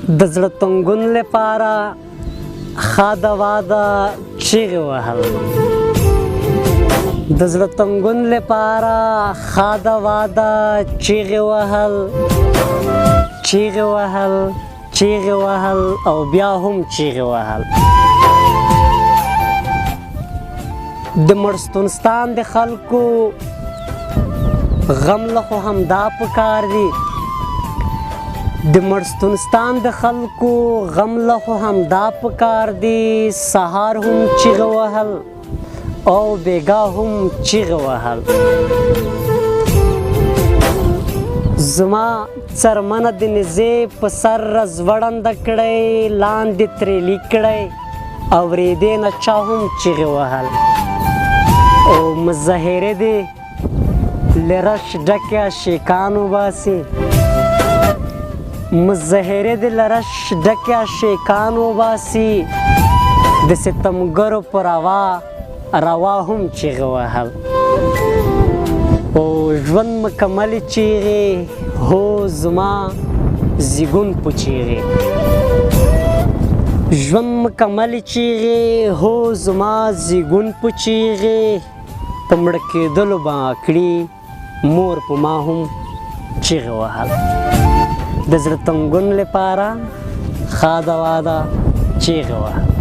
د زړه تنګون لپاره ښه دوا ده چیغې وهل. د زړه تنګون لپاره ښه دوا ده چیغې وهل، چیغې وهل، چیغې وهل او بیا هم چیغې وهل. د مړستونستان د خلکو غم له خو همدا پکار دي. د مړستونستان د خلکو غم له خو همدا پکار دي. سهار هم چیغې وهل او بیګا هم چیغې وهل. زما څرمنه د نزې په سر رزوړنده کړی، لاندې ترې لیک کړی، اورېدې نه چا هم چیغې وهل. او مظاهرې دې له رش ډکې عاشقان وباسي، مظاهرې دې له رش ډکې عاشقان وباسي. د ستمګرو په روا هم چیغې وهل. او ژوند مکملې چیغې هو زما زیږون په چیغې، ژوند مکملې چیغې هو زما زیږون په چیغې. په مړه کېدلو به کړي مور په ما هم چیغې وهل. د زړه تنګون لپاره ښه دوا ده چیغې وهل.